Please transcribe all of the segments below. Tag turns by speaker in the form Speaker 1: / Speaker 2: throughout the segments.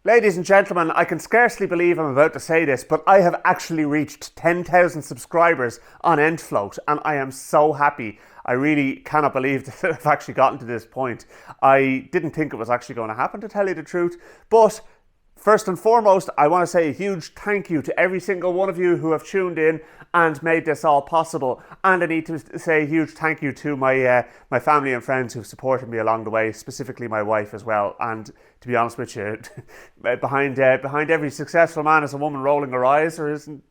Speaker 1: Ladies and gentlemen, I can scarcely believe I'm about to say this, but I have actually reached 10,000 subscribers on Endfloat, and I am so happy. I really cannot believe that I've actually gotten to this point. I didn't think it was actually going to happen, to tell you the truth, but first and foremost, I want to say a huge thank you to every single one of you who have tuned in and made this all possible. And I need to say a huge thank you to my family and friends who've supported me along the way, specifically my wife as well. And to be honest with you, behind every successful man is a woman rolling her eyes, or isn't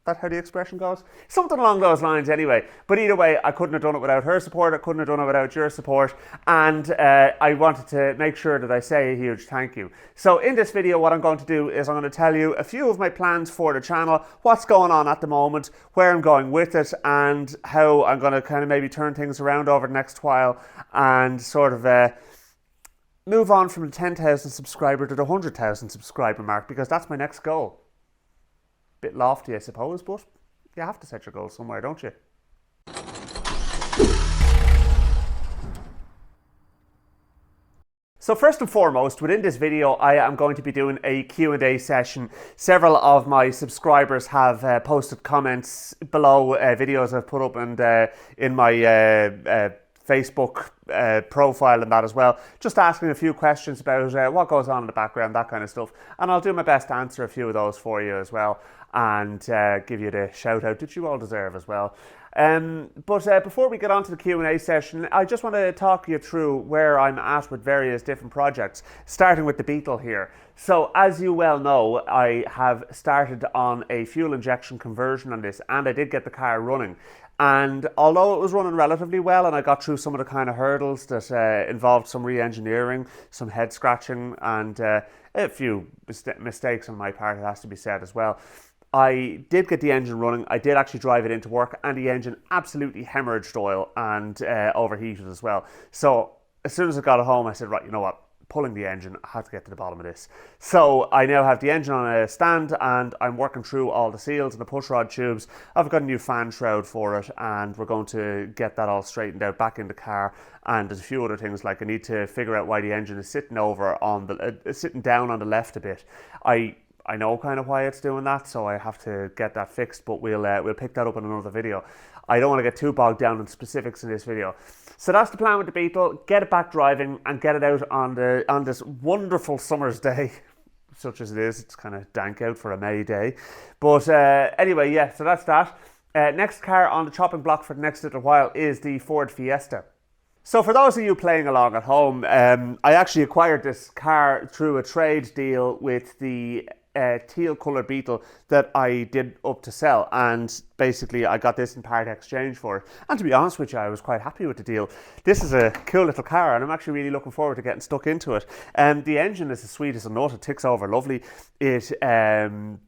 Speaker 1: that how the expression goes? Something along those lines anyway. But either way, I couldn't have done it without her support. I couldn't have done it without your support. And I wanted to make sure that I say a huge thank you. So in this video, what I'm going to do is I'm going to tell you a few of my plans for the channel, what's going on at the moment, where I'm going with it, and how I'm going to kind of maybe turn things around over the next while and sort of move on from the 10,000 subscriber to the 100,000 subscriber mark, because that's my next goal. Bit lofty, I suppose, but you have to set your goals somewhere, don't you? So first and foremost, within this video, I am going to be doing a Q&A session. Several of my subscribers have posted comments below videos I've put up and in my Facebook profile and that as well, just asking a few questions about what goes on in the background, that kind of stuff, and I'll do my best to answer a few of those for you as well, and give you the shout out that you all deserve as well. But before we get on to the Q&A session, I just want to talk you through where I'm at with various different projects, starting with the Beetle here. So as you well know, I have started on a fuel injection conversion on this, and I did get the car running. And although it was running relatively well and I got through some of the kind of hurdles that involved some re-engineering, some head scratching, and a few mistakes on my part, it has to be said as well, I did get the engine running. I did actually drive it into work, and the engine absolutely hemorrhaged oil and overheated as well. So as soon as I got it home, I said, right, you know what? Pulling the engine, I have to get to the bottom of this. So I now have the engine on a stand, and I'm working through all the seals and the pushrod tubes. I've got a new fan shroud for it, and we're going to get that all straightened out back in the car. And there's a few other things, like I need to figure out why the engine is sitting over on the sitting down on the left a bit. I know kind of why it's doing that, so I have to get that fixed, but we'll pick that up in another video. I don't want to get too bogged down in specifics in this video. So that's the plan with the Beetle: get it back driving and get it out on this wonderful summer's day, such as it is. It's kind of dank out for a May day, but anyway, yeah. So that's that. Next car on the chopping block for the next little while is the Ford Fiesta. So for those of you playing along at home, I actually acquired this car through a trade deal with the teal colour Beetle that I did up to sell, and basically I got this in part exchange for it. And to be honest with you, I was quite happy with the deal. This is a cool little car, and I'm actually really looking forward to getting stuck into it. The engine is as sweet as a nut. It ticks over lovely. The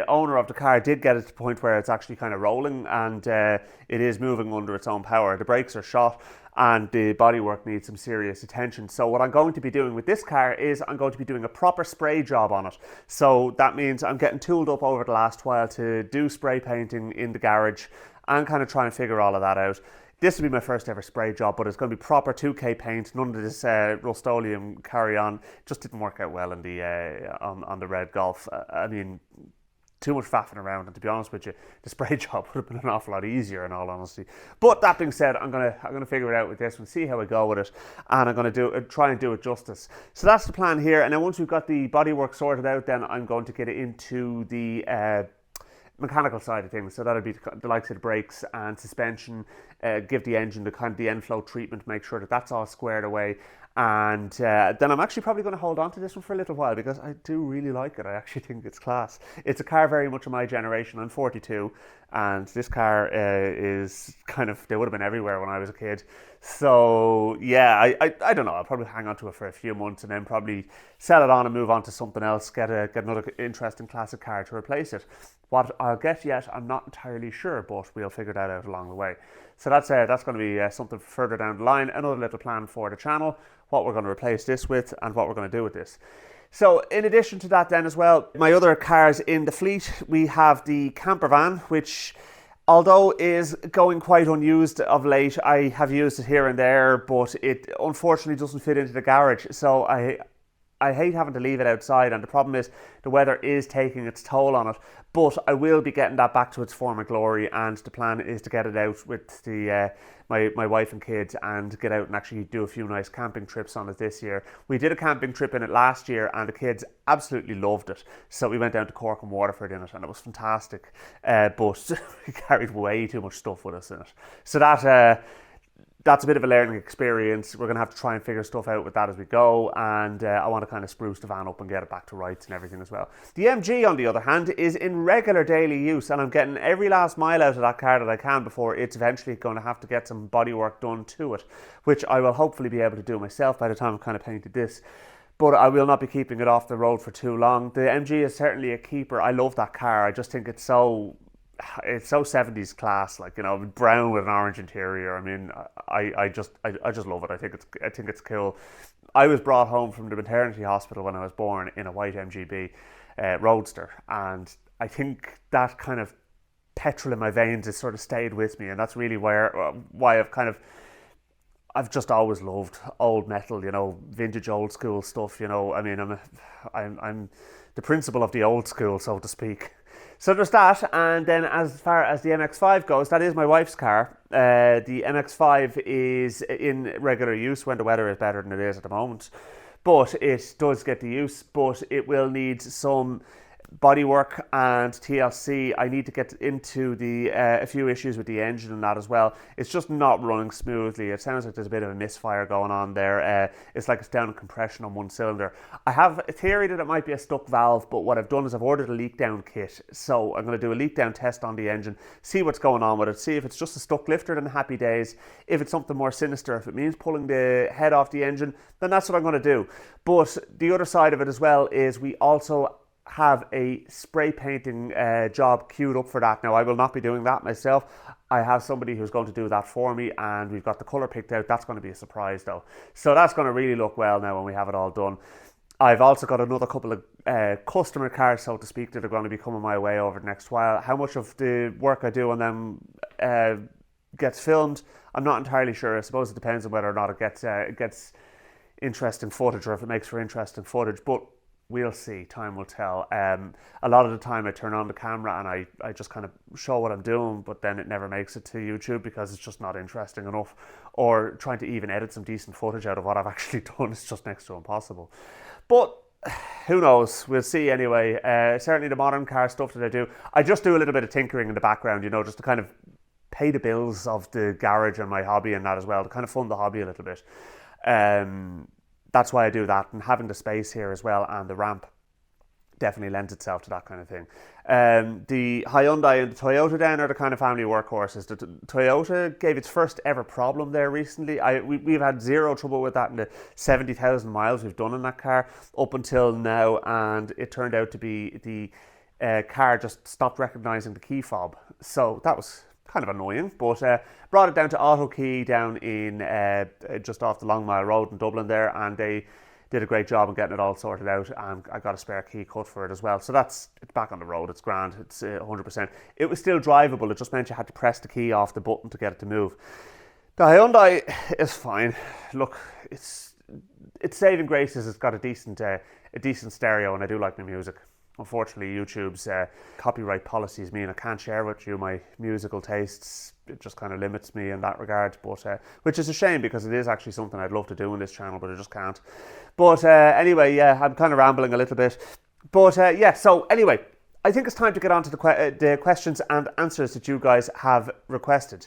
Speaker 1: owner of the car did get it to the point where it's actually kind of rolling, and it is moving under its own power. The brakes are shot, and the bodywork needs some serious attention. So what I'm going to be doing with this car is I'm going to be doing a proper spray job on it. So that means I'm getting tooled up over the last while to do spray painting in the garage and kind of trying to figure all of that out. This will be my first ever spray job, but it's going to be proper 2K paint, none of this Rust-Oleum carry-on. Just didn't work out well in the on the red Golf. I mean, too much faffing around, and to be honest with you, the spray job would have been an awful lot easier in all honesty. But that being said, I'm gonna figure it out with this and see how I go with it, and I'm gonna try and do it justice. So that's the plan here, and then once we've got the bodywork sorted out, then I'm going to get it into the mechanical side of things. So that'll be the likes of the brakes and suspension, give the engine the kind of the Endfloat treatment, make sure that that's all squared away. And then I'm actually probably going to hold on to this one for a little while, because I do really like it. I actually think it's class. It's a car very much of my generation. I'm 42, and this car is kind of, they would have been everywhere when I was a kid. So yeah, I don't know, I'll probably hang on to it for a few months and then probably sell it on and move on to something else, get another interesting classic car to replace it. What I'll get yet, I'm not entirely sure, but we'll figure that out along the way. So that's going to be something further down the line, another little plan for the channel, what we're going to replace this with and what we're going to do with this. So in addition to that then as well, my other cars in the fleet, we have the camper van, which although is going quite unused of late. I have used it here and there, but it unfortunately doesn't fit into the garage. So I hate having to leave it outside, and the problem is the weather is taking its toll on it. But I will be getting that back to its former glory, and the plan is to get it out with the my wife and kids and get out and actually do a few nice camping trips on it this year. We did a camping trip in it last year, and the kids absolutely loved it. So we went down to Cork and Waterford in it, and it was fantastic. But we carried way too much stuff with us in it. So that's a bit of a learning experience. We're going to have to try and figure stuff out with that as we go, and I want to kind of spruce the van up and get it back to rights and everything as well. The MG, on the other hand, is in regular daily use, and I'm getting every last mile out of that car that I can before it's eventually going to have to get some bodywork done to it, which I will hopefully be able to do myself by the time I've kind of painted this. But I will not be keeping it off the road for too long. The MG is certainly a keeper. I love that car. I just think it's so 70s class, like, you know, brown with an orange interior. I mean, I just love it. I think it's cool. I was brought home from the maternity hospital when I was born in a white MGB Roadster, and I think that kind of petrol in my veins has sort of stayed with me, and that's really why I've just always loved old metal, you know, vintage old school stuff. You know, I mean, I'm the principal of the old school, so to speak. So there's that, and then as far as the MX-5 goes, that is my wife's car. The MX-5 is in regular use when the weather is better than it is at the moment, but it does get the use, but it will need some bodywork and TLC. I need to get into a few issues with the engine and that as well. It's just not running smoothly. It sounds like there's a bit of a misfire going on there. It's like it's down in compression on one cylinder. I have a theory that it might be a stuck valve, but what I've done is I've ordered a leak down kit. So I'm going to do a leak down test on the engine, see what's going on with it, see if it's just a stuck lifter, then happy days. If it's something more sinister, if it means pulling the head off the engine, then that's what I'm going to do. But the other side of it as well is we also have a spray painting job queued up for that. Now, I will not be doing that myself. I have somebody who's going to do that for me, and we've got the colour picked out. That's going to be a surprise though. So that's going to really look well now when we have it all done. I've also got another couple of customer cars, so to speak, that are going to be coming my way over the next while. How much of the work I do on them gets filmed, I'm not entirely sure. I suppose it depends on whether or not it gets interesting footage, or if it makes for interesting footage, but we'll see. Time will tell. A lot of the time I turn on the camera and I just kind of show what I'm doing, but then it never makes it to YouTube because it's just not interesting enough, or trying to even edit some decent footage out of what I've actually done is just next to impossible. But who knows? We'll see anyway. Certainly the modern car stuff that I just do a little bit of tinkering in the background, you know, just to kind of pay the bills of the garage and my hobby and that as well, to kind of fund the hobby a little bit. That's why I do that, and having the space here as well and the ramp definitely lends itself to that kind of thing. The Hyundai and the Toyota then are the kind of family workhorses. The Toyota gave its first ever problem there recently. We've had zero trouble with that in the 70,000 miles we've done in that car up until now, and it turned out to be the car just stopped recognising the key fob. So that was kind of annoying, but brought it down to Auto Key down in just off the Long Mile Road in Dublin there, and they did a great job in getting it all sorted out, and I got a spare key cut for it as well. So it's back on the road, it's grand, it's 100%. It was still drivable, it just meant you had to press the key off the button to get it to move. The Hyundai is fine. Look, its saving grace is it's got a decent stereo, and I do like my music. Unfortunately, YouTube's copyright policies mean I can't share with you my musical tastes. It just kind of limits me in that regard, but which is a shame because it is actually something I'd love to do on this channel, but I just can't. But anyway, yeah, I'm kind of rambling a little bit. But yeah, so anyway, I think it's time to get on to the questions and answers that you guys have requested.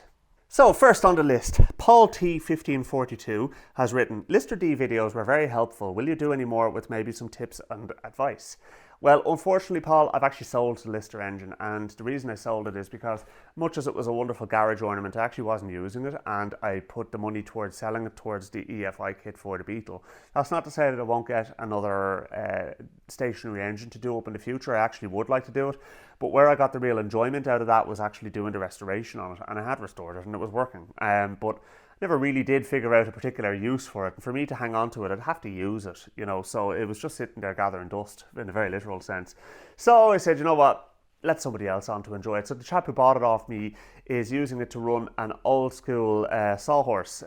Speaker 1: So first on the list, Paul T1542 has written, Lister D videos were very helpful. Will you do any more with maybe some tips and advice? Well, unfortunately, Paul, I've actually sold the Lister engine, and the reason I sold it is because much as it was a wonderful garage ornament, I actually wasn't using it, and I put the money towards selling it towards the EFI kit for the Beetle. That's not to say that I won't get another stationary engine to do up in the future. I actually would like to do it, but where I got the real enjoyment out of that was actually doing the restoration on it, and I had restored it and it was working. But never really did figure out a particular use for it. And for me to hang on to it, I'd have to use it, you know, so it was just sitting there gathering dust in a very literal sense. So I said, you know what, let somebody else on to enjoy it. So the chap who bought it off me is using it to run an old school sawhorse.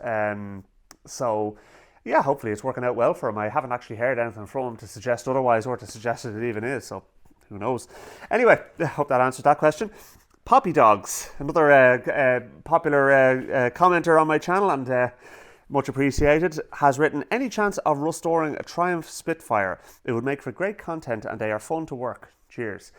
Speaker 1: So yeah, hopefully it's working out well for him. I haven't actually heard anything from him to suggest otherwise or to suggest that it even is, so who knows. Anyway, I hope that answers that question. Poppy Dogs, another popular commenter on my channel and much appreciated, has written, any chance of restoring a Triumph Spitfire? It would make for great content and they are fun to work. Cheers.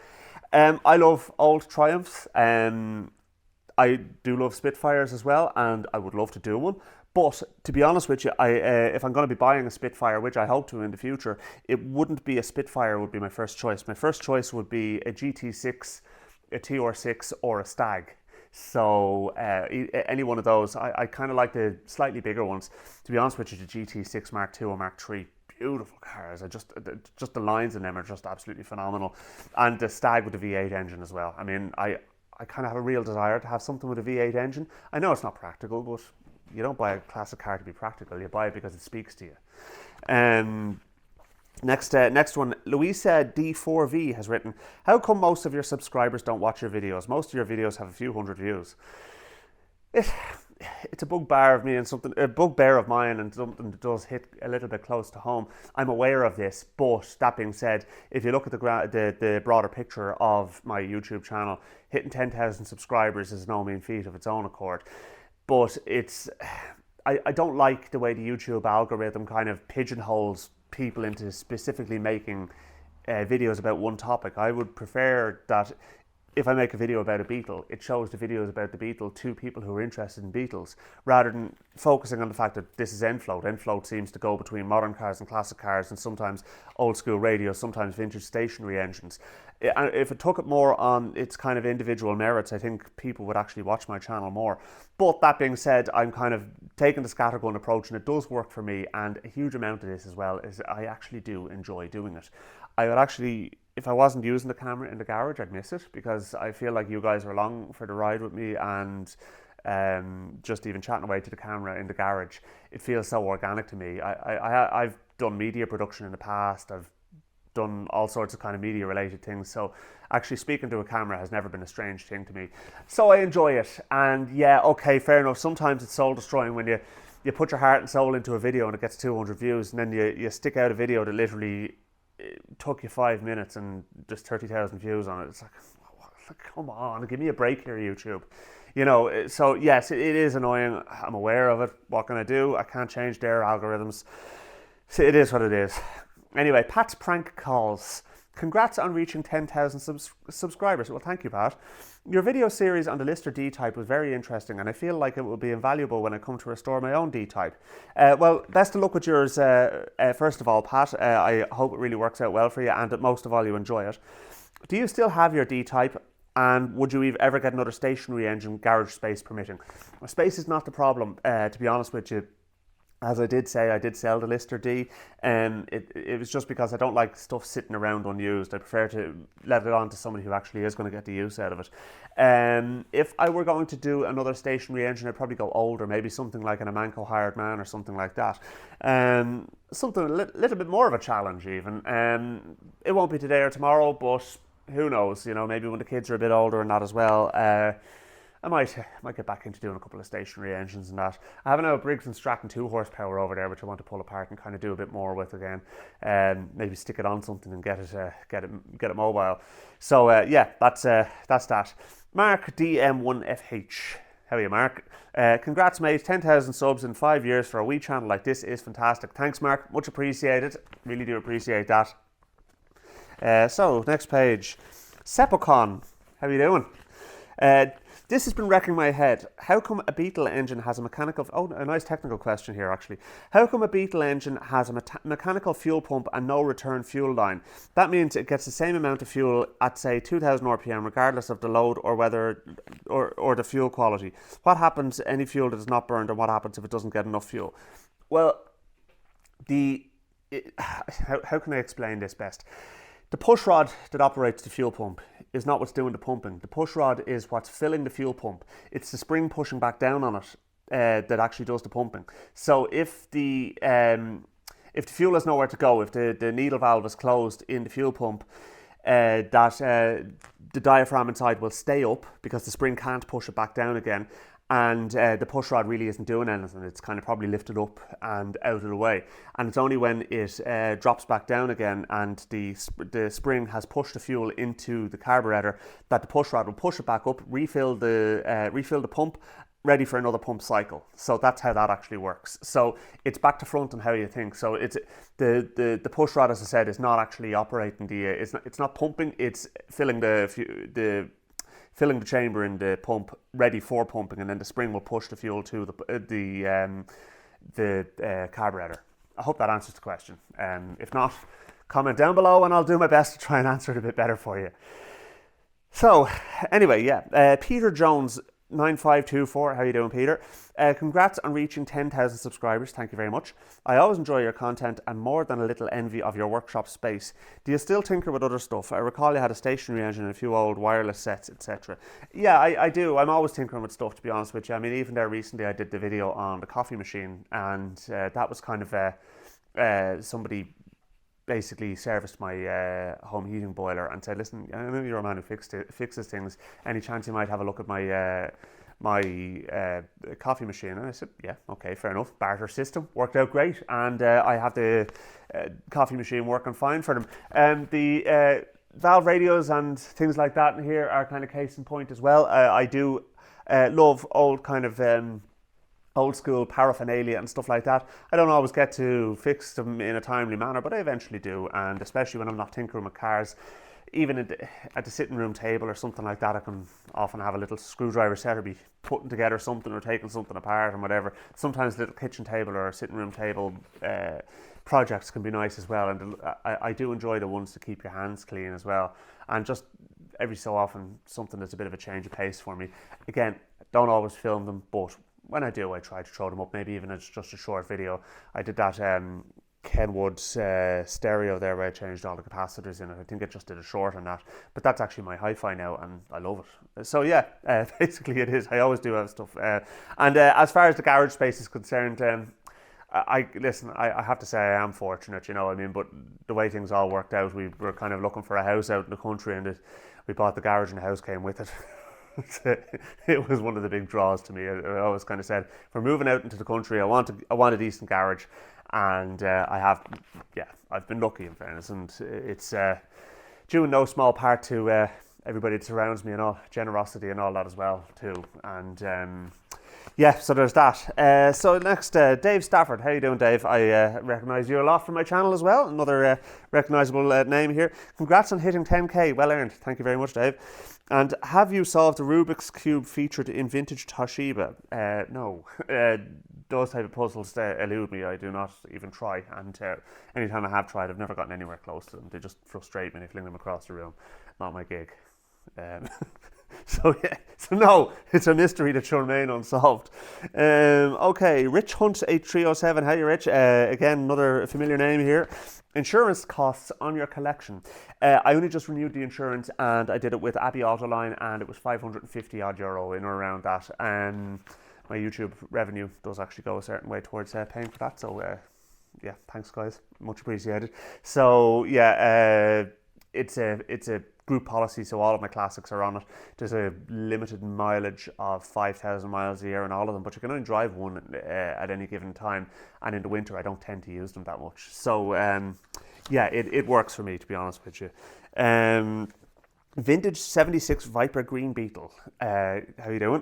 Speaker 1: I love old Triumphs. I do love Spitfires as well, and I would love to do one. But to be honest with you, if I'm going to be buying a Spitfire, which I hope to in the future, it wouldn't be a Spitfire would be my first choice. My first choice would be a GT6, a TR6, or a Stag. So any one of those. I kind of like the slightly bigger ones. To be honest with you, the GT6 Mark II or Mark III, beautiful cars. Just the lines in them are just absolutely phenomenal. And the Stag with the V8 engine as well. I mean, I kind of have a real desire to have something with a V8 engine. I know it's not practical, but you don't buy a classic car to be practical. You buy it because it speaks to you. Next one, Louisa D4V has written, how come most of your subscribers don't watch your videos? Most of your videos have a few hundred views. It's a bugbear of me and a bugbear of mine, and something that does hit a little bit close to home. I'm aware of this, but that being said, if you look at the broader picture of my YouTube channel, hitting 10,000 subscribers is no mean feat of its own accord. But I don't like the way the YouTube algorithm kind of pigeonholes people into specifically making videos about one topic. I would prefer that if I make a video about a Beetle, it shows the videos about the Beetle to people who are interested in Beetles, rather than focusing on the fact that this is Endfloat. Endfloat seems to go between modern cars and classic cars, and sometimes old school radios, sometimes vintage stationary engines. If it took it more on its kind of individual merits, I think people would actually watch my channel more. But that being said, I'm kind of taking the scattergun approach, and it does work for me, and a huge amount of this as well is I actually do enjoy doing it. I would actually, if I wasn't using the camera in the garage, I'd miss it, because I feel like you guys are along for the ride with me, and just even chatting away to the camera in the garage, it feels so organic to me. I've done media production in the past. I've done all sorts of kind of media related things, so actually speaking to a camera has never been a strange thing to me. So I enjoy it, and yeah, okay, fair enough. Sometimes it's soul destroying when you put your heart and soul into a video and it gets 200 views, and then you stick out a video that literally took you 5 minutes and just 30,000 views on it. It's like, come on, give me a break here, YouTube. You know, so yes, it is annoying. I'm aware of it. What can I do? I can't change their algorithms. So it is what it is. Anyway, Pat's Prank Calls. Congrats on reaching 10,000 subscribers. Well, thank you, Pat. Your video series on the Lister D-Type was very interesting, and I feel like it will be invaluable when I come to restore my own D-Type. Well, best of luck with yours, first of all, Pat. I hope it really works out well for you, and that most of all you enjoy it. Do you still have your D-Type, and would you ever get another stationary engine, garage space permitting? Well, space is not the problem, to be honest with you. As I did say, I did sell the Lister D, and it was just because I don't like stuff sitting around unused. I prefer to let it on to somebody who actually is going to get the use out of it. If I were going to do another stationary engine, I'd probably go older, maybe something like an Amanco Hired Man or something like that. Something a little bit more of a challenge even. It won't be today or tomorrow, but who knows, you know, maybe when the kids are a bit older and that as well. I might get back into doing a couple of stationary engines and that. I have a Briggs & Stratton 2 horsepower over there, which I want to pull apart and kind of do a bit more with again. Maybe stick it on something and get it mobile. So yeah, that's that. Mark DM1FH. How are you, Mark? Congrats, mate. 10,000 subs in 5 years for a wee channel like this is fantastic. Thanks, Mark. Much appreciated. Really do appreciate that. So next page. Sepocon. How are you doing? This has been wrecking my head. How come a Beetle engine has a mechanical... Oh, a nice technical question here, actually. How come a Beetle engine has a mechanical fuel pump and no return fuel line? That means it gets the same amount of fuel at, say, 2,000 RPM, regardless of the load or whether or the fuel quality. What happens to any fuel that is not burned, and what happens if it doesn't get enough fuel? Well, how can I explain this best? The push rod that operates the fuel pump is not what's doing the pumping. The push rod is what's filling the fuel pump. It's the spring pushing back down on it that actually does the pumping. So if the fuel has nowhere to go, if the needle valve is closed in the fuel pump, the diaphragm inside will stay up because the spring can't push it back down again, and the push rod really isn't doing anything. It's kind of probably lifted up and out of the way, and it's only when it drops back down again and the spring has pushed the fuel into the carburetor that the push rod will push it back up, refill the pump, ready for another pump cycle. So that's how that actually works. So it's back to front on how you think. So it's the push rod, as I said, is not actually operating it's not pumping. It's filling the chamber in the pump, ready for pumping, and then the spring will push the fuel to the carburetor. I hope that answers the question. If not, comment down below and I'll do my best to try and answer it a bit better for you. So anyway, yeah, Peter Jones 9524, how you doing, Peter? Congrats on reaching 10,000 subscribers. Thank you very much. I always enjoy your content and more than a little envy of your workshop space. Do you still tinker with other stuff? I recall you had a stationary engine and a few old wireless sets, etc. Yeah, I do. I'm always tinkering with stuff, to be honest with you. I mean, even there recently I did the video on the coffee machine, and that was kind of somebody basically serviced my home heating boiler and said, listen, I know you're a man who fixes things. Any chance you might have a look at my coffee machine? And I said, yeah, okay, fair enough. Barter system worked out great, and I have the coffee machine working fine for them. The valve radios and things like that in here are kind of case in point as well. I do love old kind of old school paraphernalia and stuff like that. I don't always get to fix them in a timely manner, but I eventually do, and especially when I'm not tinkering with cars, even at the sitting room table or something like that, I can often have a little screwdriver set or be putting together something or taking something apart and whatever. Sometimes little kitchen table or sitting room table projects can be nice as well, and I do enjoy the ones to keep your hands clean as well, and just every so often something that's a bit of a change of pace for me. Again, don't always film them, but when I do, I try to throw them up, maybe even as just a short video. I did that Kenwood stereo there where I changed all the capacitors in it. I think I just did a short on that, but that's actually my hi-fi now and I love it. So yeah, basically it is. I always do have stuff. And as far as the garage space is concerned, I have to say I am fortunate, you know what I mean, but the way things all worked out, we were kind of looking for a house out in the country, and we bought the garage and the house came with it. It was one of the big draws to me. I always kind of said, if we're moving out into the country, I want a decent garage, and I've been lucky in fairness, and it's due in no small part to everybody that surrounds me and all, generosity and all that as well too. And so there's that. So next, Dave Stafford. How you doing, Dave? I recognise you a lot from my channel as well. Another recognisable name here. Congrats on hitting 10k. Well earned. Thank you very much, Dave. And have you solved the Rubik's Cube featured in vintage Toshiba? No. Those type of puzzles elude me. I do not even try. And anytime I have tried, I've never gotten anywhere close to them. They just frustrate me and I fling them across the room. Not my gig. So no, it's a mystery that shall remain unsolved. Okay, Rich Hunt 8307. How you, Rich? Again, another familiar name here. Insurance costs on your collection. I only just renewed the insurance and I did it with Abbey Autoline, and it was 550 odd euro in or around that. My YouTube revenue does actually go a certain way towards paying for that. So thanks guys, much appreciated. So it's a group policy, so all of my classics are on it. There's a limited mileage of 5,000 miles a year on all of them, but you can only drive one at any given time, and in the winter I don't tend to use them that much. So it works for me, to be honest with you. Vintage 76 Viper Green Beetle. How you doing?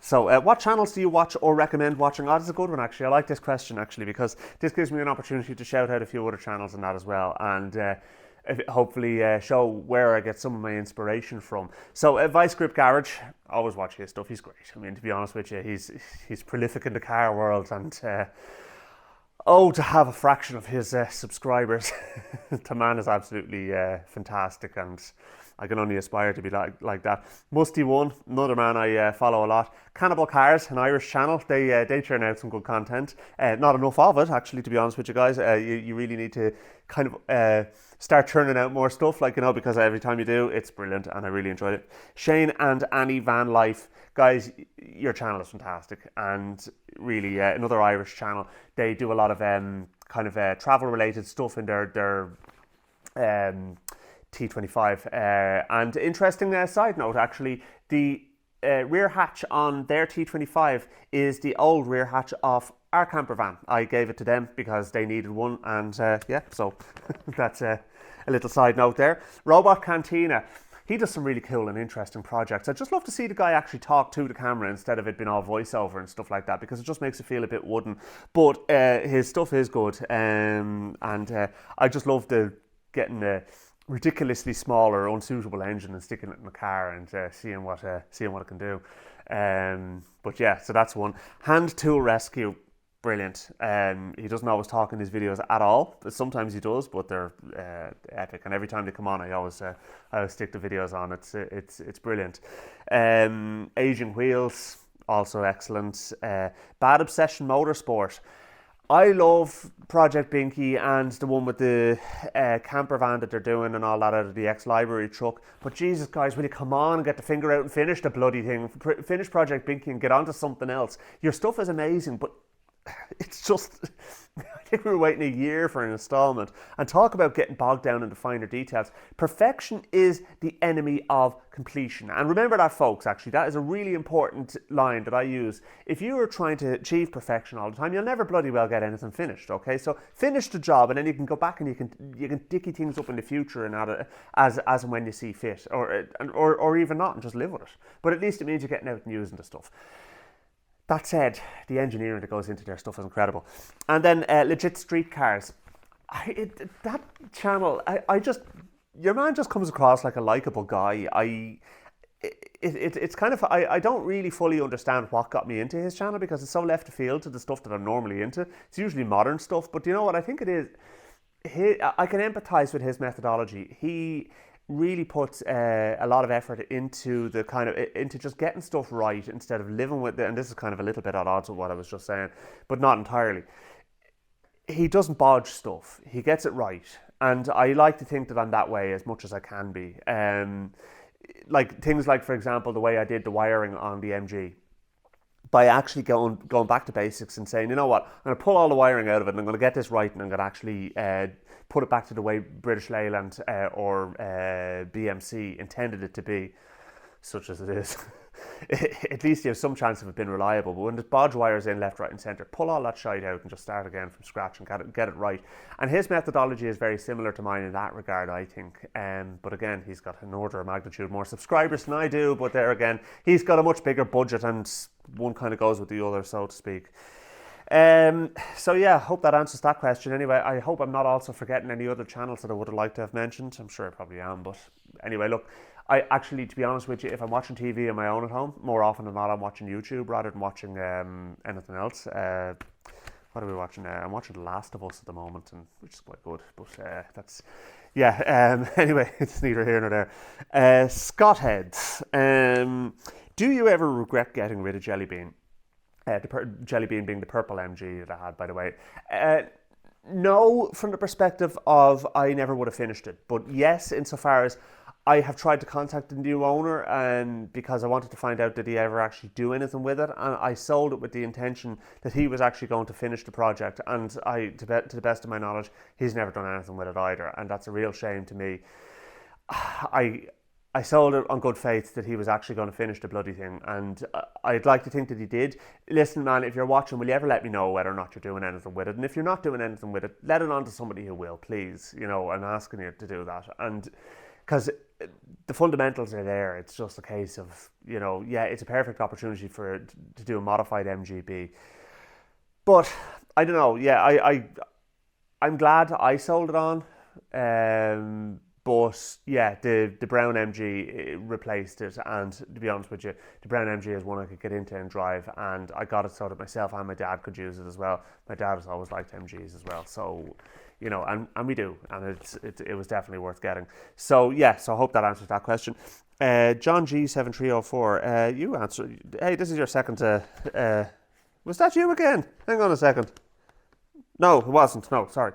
Speaker 1: So what channels do you watch or recommend watching? Oh, that's a good one actually. I like this question actually, because this gives me an opportunity to shout out a few other channels and that as well, and hopefully show where I get some of my inspiration from. So Vice Grip Garage, always watch his stuff. He's great. I mean, to be honest with you, he's prolific in the car world, and to have a fraction of his subscribers. The man is absolutely fantastic, and I can only aspire to be like that. Musty One, another man I follow a lot. Cannibal Cars, an Irish channel. They churn out some good content. Not enough of it, actually, to be honest with you guys. You really need to kind of start churning out more stuff, because every time you do, it's brilliant, and I really enjoyed it. Shane and Annie Van Life. Guys, your channel is fantastic, and really another Irish channel. They do a lot of travel-related stuff in their T25. And interesting side note, actually, the rear hatch on their T25 is the old rear hatch of our camper van. I gave it to them because they needed one, and yeah, so that's a little side note there. Robot Cantina. He does some really cool and interesting projects. I'd just love to see the guy actually talk to the camera instead of it being all voiceover and stuff like that, because it just makes it feel a bit wooden. But his stuff is good, and I just love getting a ridiculously small or unsuitable engine and sticking it in the car and seeing what it can do. But yeah, so that's one. Hand tool rescue. Brilliant. He doesn't always talk in his videos at all. Sometimes he does, but they're epic. And every time they come on, I always stick the videos on. It's brilliant. Aging Wheels, also excellent. Bad Obsession Motorsport. I love Project Binky and the one with the camper van that they're doing and all that out of the ex-library truck. But Jesus, guys, will you come on and get the finger out and finish the bloody thing? Finish Project Binky and get on to something else. Your stuff is amazing, but it's just, I think we were waiting a year for an installment. And talk about getting bogged down in the finer details. Perfection is the enemy of completion. And remember that, folks, actually. That is a really important line that I use. If you are trying to achieve perfection all the time, you'll never bloody well get anything finished, okay? So finish the job, and then you can go back and you can dicky things up in the future and add it as and when you see fit. Or even not, and just live with it. But at least it means you're getting out and using the stuff. That said, the engineering that goes into their stuff is incredible. And then Legit Street Cars. That channel, your man just comes across like a likeable guy. It's kind of, I don't really fully understand what got me into his channel, because it's so left of field to the stuff that I'm normally into. It's usually modern stuff, but you know what? I think it is. I can empathize with his methodology. He really puts a lot of effort into into just getting stuff right instead of living with it. And this is kind of a little bit at odds with what I was just saying, but not entirely. He doesn't bodge stuff. He gets it right. And I like to think that I'm that way as much as I can be. Like things like, for example, the way I did the wiring on the MG. By actually going back to basics and saying, you know what, I'm going to pull all the wiring out of it and I'm going to get this right, and I'm going to actually put it back to the way British Leyland or BMC intended it to be, such as it is. At least you have some chance of it being reliable. But when the bodge wires in left, right and centre, pull all that shite out and just start again from scratch and get it right. And his methodology is very similar to mine in that regard, I think. But again, he's got an order of magnitude more subscribers than I do. But there again, he's got a much bigger budget, and one kind of goes with the other, so to speak. So yeah, hope that answers that question. Anyway, I hope I'm not also forgetting any other channels that I would have liked to have mentioned. I'm sure I probably am, but anyway, look, I actually, to be honest with you, if I'm watching TV on my own at home, more often than not, I'm watching YouTube rather than watching anything else. What are we watching? I'm watching The Last of Us at the moment, and which is quite good. But that's, yeah. Anyway, it's neither here nor there. Scott Heads. Do you ever regret getting rid of Jelly Bean? Jelly Bean being the purple MG that I had, by the way. No, from the perspective of I never would have finished it. But yes, insofar as I have tried to contact the new owner, and because I wanted to find out did he ever actually do anything with it, and I sold it with the intention that he was actually going to finish the project, and to the best of my knowledge, he's never done anything with it either, and that's a real shame to me. I sold it on good faith that he was actually going to finish the bloody thing, and I'd like to think that he did. Listen, man, if you're watching, will you ever let me know whether or not you're doing anything with it? And if you're not doing anything with it, let it on to somebody who will, please. You know, I'm asking you to do that. And because the fundamentals are there, it's just a case of, you know, yeah, it's a perfect opportunity to do a modified MGB. But I don't know, yeah, I'm glad I sold it on. But yeah, the brown MG replaced it, and to be honest with you, the brown MG is one I could get into and drive, and I got it so that myself and my dad could use it as well. My dad has always liked MGs as well, so you know, and we do, and it was definitely worth getting. So yeah, so I hope that answers that question. John G7304, you answered. Hey, this is your second. Was that you again? Hang on a second. No, it wasn't. No, sorry.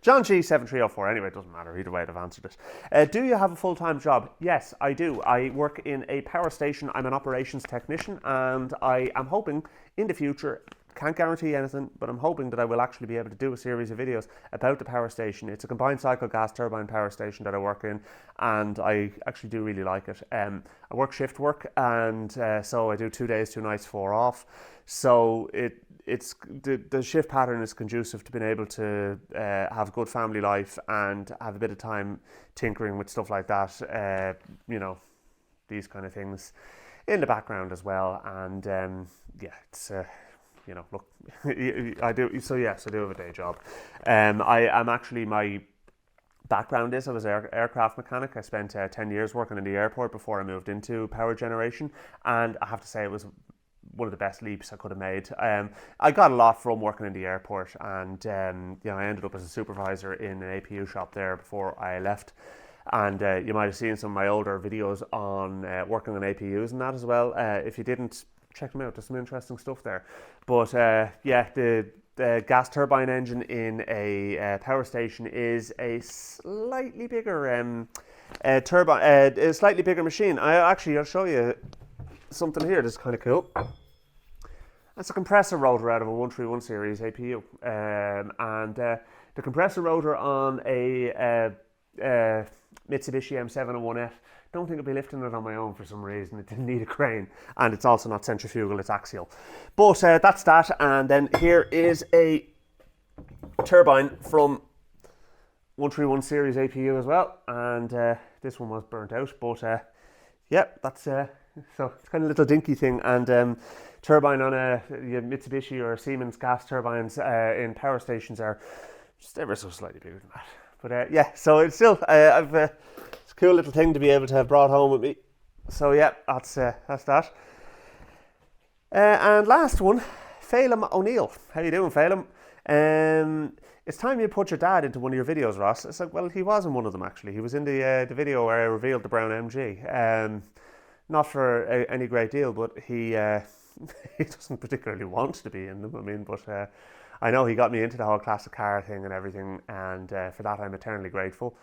Speaker 1: John G7304, anyway, it doesn't matter, either way I'd have answered it. Do you have a full-time job? Yes, I do. I work in a power station. I'm an operations technician, and I am hoping in the future, can't guarantee anything, but I'm hoping that I will actually be able to do a series of videos about the power station. It's a combined cycle gas turbine power station that I work in, and I actually do really like it. I work shift work, and so I do 2 days, 2 nights, 4 off. So it's the shift pattern is conducive to being able to have a good family life and have a bit of time tinkering with stuff like that. You know, these kind of things in the background as well. And yeah, it's you know, look, I do. So yes, I do have a day job. I am actually, my background is I was an aircraft mechanic. I spent 10 years working in the airport before I moved into power generation, and I have to say it was one of the best leaps I could have made. I got a lot from working in the airport, and you know, I ended up as a supervisor in an APU shop there before I left. And you might have seen some of my older videos on working on APUs and that as well. If you didn't, check them out. There's some interesting stuff there. But yeah, the gas turbine engine in a power station is a slightly bigger turbine, a slightly bigger machine. I'll show you something here that's kind of cool. That's a compressor rotor out of a 131 series APU, and the compressor rotor on a Mitsubishi M701F. Don't think I'll be lifting it on my own for some reason. It didn't need a crane, and it's also not centrifugal, it's axial. But that's that. And then here is a turbine from 131 series APU as well, and this one was burnt out, but yeah, that's so it's kind of a little dinky thing. And turbine on a Mitsubishi or Siemens gas turbines in power stations are just ever so slightly bigger than that. But yeah, so it's still it's a cool little thing to be able to have brought home with me. So yeah, that's that. And last one, Phelim O'Neill. How you doing, Phelim? It's time you put your dad into one of your videos, Ross. It's like, well, he was in one of them actually. He was in the video where I revealed the brown MG. Not for any great deal, but he he doesn't particularly want to be in them. I mean, but I know he got me into the whole classic car thing and everything, and for that I'm eternally grateful.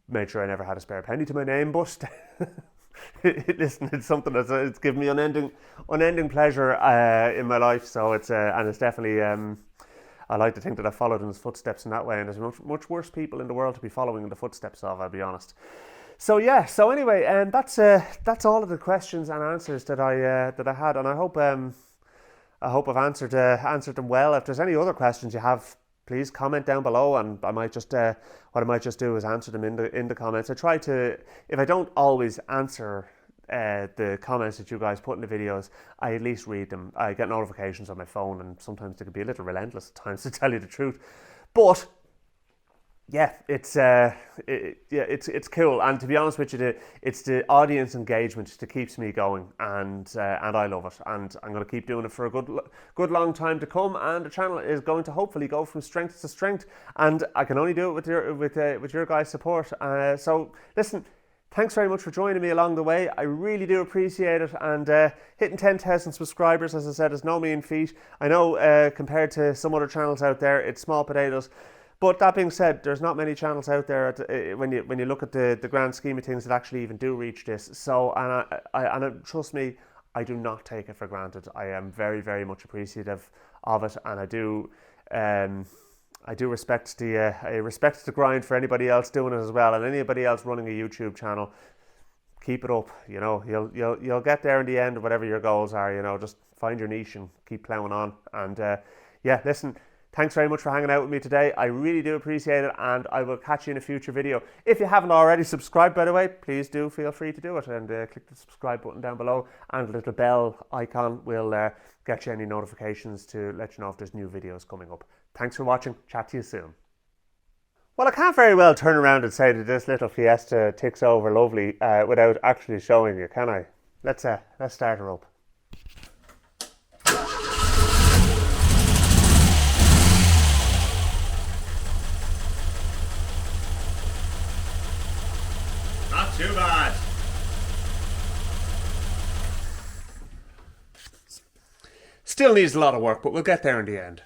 Speaker 1: Made sure I never had a spare penny to my name, but listen, it's something that's it's given me unending pleasure in my life. So it's and it's definitely I like to think that I followed in his footsteps in that way, and there's much worse people in the world to be following in the footsteps of, I'll be honest. So yeah, so anyway, that's all of the questions and answers that I had, and I hope I've answered them well. If there's any other questions you have, please comment down below, and I might just what I might just do is answer them in the comments. I try to, if I don't always answer the comments that you guys put in the videos, I at least read them. I get notifications on my phone, and sometimes they can be a little relentless at times, to tell you the truth. But yeah, it's cool, and to be honest with you, it's the audience engagement that keeps me going, and I love it, and I'm going to keep doing it for a good long time to come, and the channel is going to hopefully go from strength to strength, and I can only do it with your guys' support. So listen, thanks very much for joining me along the way. I really do appreciate it, and hitting 10,000 subscribers, as I said, is no mean feat. I know compared to some other channels out there, it's small potatoes. But that being said, there's not many channels out there when you look at the grand scheme of things that actually even do reach this. So, and trust me, I do not take it for granted. I am very, very much appreciative of it, and I do respect the grind for anybody else doing it as well, and anybody else running a YouTube channel. Keep it up. You know, you'll get there in the end, whatever your goals are. You know, just find your niche and keep plowing on. And yeah, listen. Thanks very much for hanging out with me today. I really do appreciate it, and I will catch you in a future video. If you haven't already subscribed, by the way, please do feel free to do it, and click the subscribe button down below, and the little bell icon will get you any notifications to let you know if there's new videos coming up. Thanks for watching. Chat to you soon. Well, I can't very well turn around and say that this little Fiesta ticks over lovely without actually showing you, can I? Let's start her up. Not too bad. Still needs a lot of work, but we'll get there in the end.